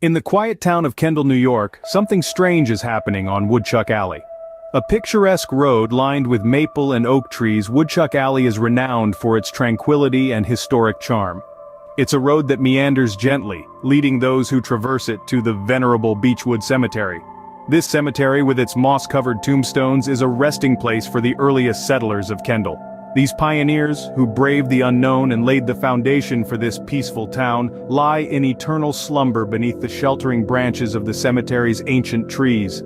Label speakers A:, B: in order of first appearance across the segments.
A: In the quiet town of Kendall, New York, something strange is happening on Woodchuck Alley. A picturesque road lined with maple and oak trees, Woodchuck Alley is renowned for its tranquility and historic charm. It's a road that meanders gently, leading those who traverse it to the venerable Beechwood Cemetery. This cemetery, with its moss-covered tombstones, is a resting place for the earliest settlers of Kendall. These pioneers, who braved the unknown and laid the foundation for this peaceful town, lie in eternal slumber beneath the sheltering branches of the cemetery's ancient trees.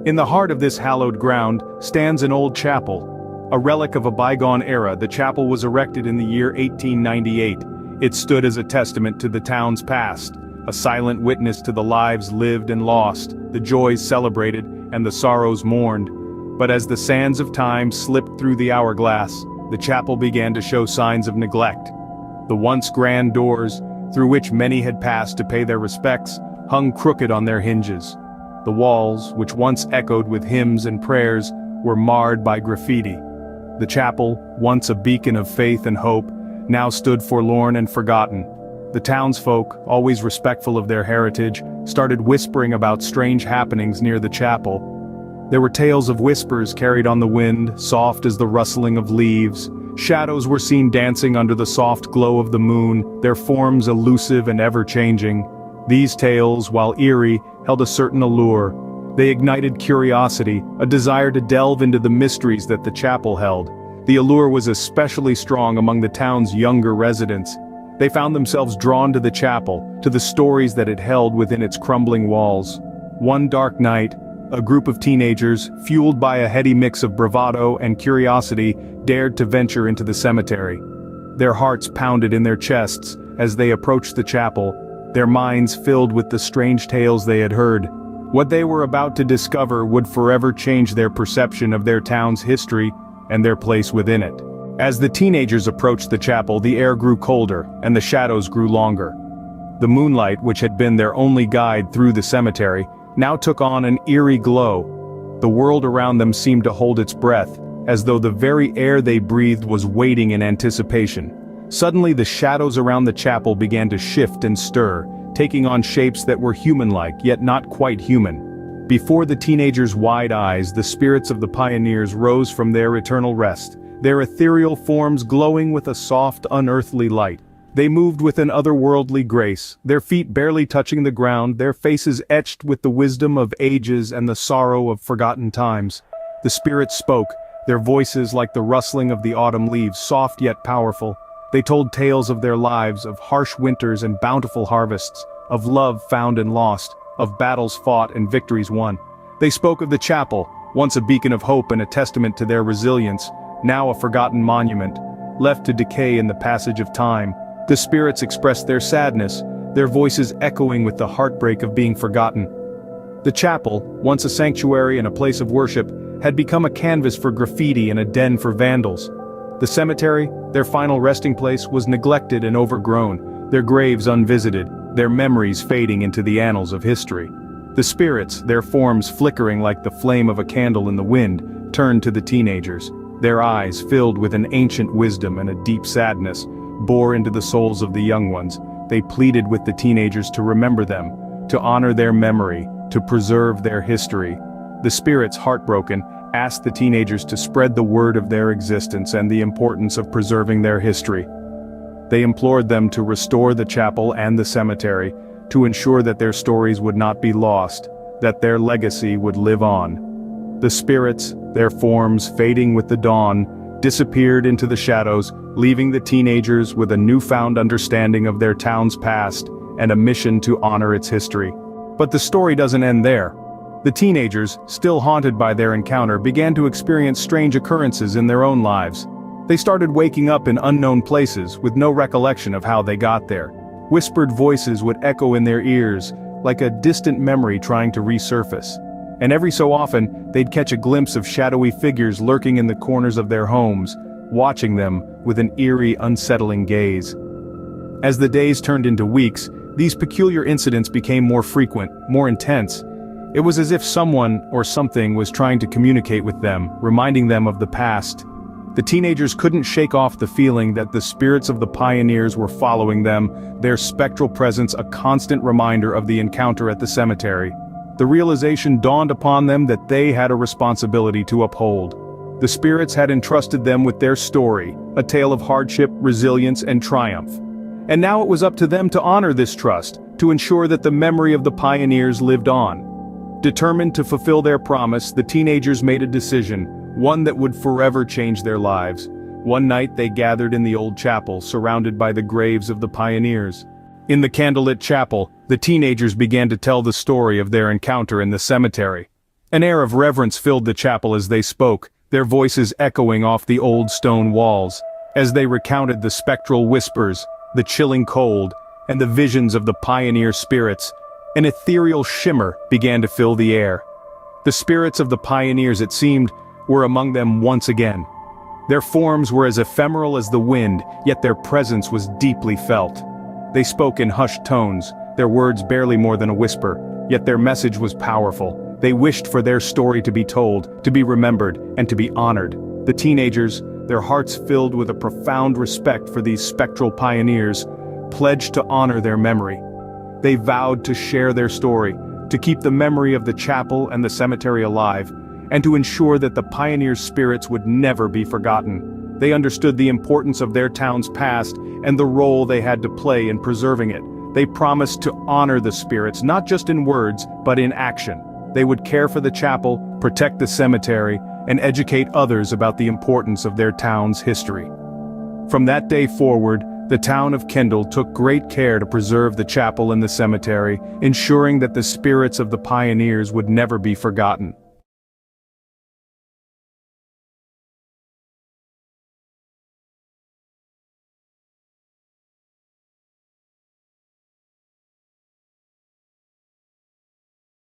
A: In the heart of this hallowed ground stands an old chapel. A relic of a bygone era, the chapel was erected in the year 1898. It stood as a testament to the town's past, a silent witness to the lives lived and lost, the joys celebrated, and the sorrows mourned. But as the sands of time slipped through the hourglass, the chapel began to show signs of neglect. The once grand doors, through which many had passed to pay their respects, hung crooked on their hinges. The walls, which once echoed with hymns and prayers, were marred by graffiti. The chapel, once a beacon of faith and hope, now stood forlorn and forgotten. The townsfolk, always respectful of their heritage, started whispering about strange happenings near the chapel. There were tales of whispers carried on the wind, soft as the rustling of leaves. Shadows were seen dancing under the soft glow of the moon, their forms elusive and ever-changing. These tales, while eerie, held a certain allure. They ignited curiosity, a desire to delve into the mysteries that the chapel held. The allure was especially strong among the town's younger residents. They found themselves drawn to the chapel, to the stories that it held within its crumbling walls. One dark night, a group of teenagers, fueled by a heady mix of bravado and curiosity, dared to venture into the cemetery. Their hearts pounded in their chests as they approached the chapel, their minds filled with the strange tales they had heard. What they were about to discover would forever change their perception of their town's history and their place within it. As the teenagers approached the chapel, the air grew colder, and the shadows grew longer. The moonlight, which had been their only guide through the cemetery, now took on an eerie glow. The world around them seemed to hold its breath, as though the very air they breathed was waiting in anticipation. Suddenly the shadows around the chapel began to shift and stir, taking on shapes that were human-like, yet not quite human. Before the teenagers' wide eyes, the spirits of the pioneers rose from their eternal rest, their ethereal forms glowing with a soft, unearthly light. They moved with an otherworldly grace, their feet barely touching the ground, their faces etched with the wisdom of ages and the sorrow of forgotten times. The spirits spoke, their voices like the rustling of the autumn leaves, soft yet powerful. They told tales of their lives, of harsh winters and bountiful harvests, of love found and lost, of battles fought and victories won. They spoke of the chapel, once a beacon of hope and a testament to their resilience, now a forgotten monument, left to decay in the passage of time. The spirits expressed their sadness, their voices echoing with the heartbreak of being forgotten. The chapel, once a sanctuary and a place of worship, had become a canvas for graffiti and a den for vandals. The cemetery, their final resting place, was neglected and overgrown, their graves unvisited, their memories fading into the annals of history. The spirits, their forms flickering like the flame of a candle in the wind, turned to the teenagers. Their eyes, filled with an ancient wisdom and a deep sadness, bore into the souls of the young ones. They pleaded with the teenagers to remember them, to honor their memory, to preserve their history. The spirits, heartbroken, asked the teenagers to spread the word of their existence and the importance of preserving their history. They implored them to restore the chapel and the cemetery, to ensure that their stories would not be lost, that their legacy would live on. The spirits, their forms fading with the dawn, disappeared into the shadows, leaving the teenagers with a newfound understanding of their town's past and a mission to honor its history. But the story doesn't end there. The teenagers, still haunted by their encounter, began to experience strange occurrences in their own lives. They started waking up in unknown places with no recollection of how they got there. Whispered voices would echo in their ears, like a distant memory trying to resurface. And every so often, they'd catch a glimpse of shadowy figures lurking in the corners of their homes, watching them with an eerie, unsettling gaze. As the days turned into weeks, these peculiar incidents became more frequent, more intense. It was as if someone or something was trying to communicate with them, reminding them of the past. The teenagers couldn't shake off the feeling that the spirits of the pioneers were following them, their spectral presence a constant reminder of the encounter at the cemetery. The realization dawned upon them that they had a responsibility to uphold. The spirits had entrusted them with their story, a tale of hardship, resilience, and triumph. And now it was up to them to honor this trust, to ensure that the memory of the pioneers lived on. Determined to fulfill their promise, the teenagers made a decision, one that would forever change their lives. One night they gathered in the old chapel, surrounded by the graves of the pioneers. In the candlelit chapel, the teenagers began to tell the story of their encounter in the cemetery. An air of reverence filled the chapel as they spoke, their voices echoing off the old stone walls. As they recounted the spectral whispers, the chilling cold, and the visions of the pioneer spirits, an ethereal shimmer began to fill the air. The spirits of the pioneers, it seemed, were among them once again. Their forms were as ephemeral as the wind, yet their presence was deeply felt. They spoke in hushed tones, their words barely more than a whisper, yet their message was powerful. They wished for their story to be told, to be remembered, and to be honored. The teenagers, their hearts filled with a profound respect for these spectral pioneers, pledged to honor their memory. They vowed to share their story, to keep the memory of the chapel and the cemetery alive, and to ensure that the pioneers' spirits would never be forgotten. They understood the importance of their town's past and the role they had to play in preserving it. They promised to honor the spirits, not just in words, but in action. They would care for the chapel, protect the cemetery, and educate others about the importance of their town's history. From that day forward, the town of Kendall took great care to preserve the chapel and the cemetery, ensuring that the spirits of the pioneers would never be forgotten.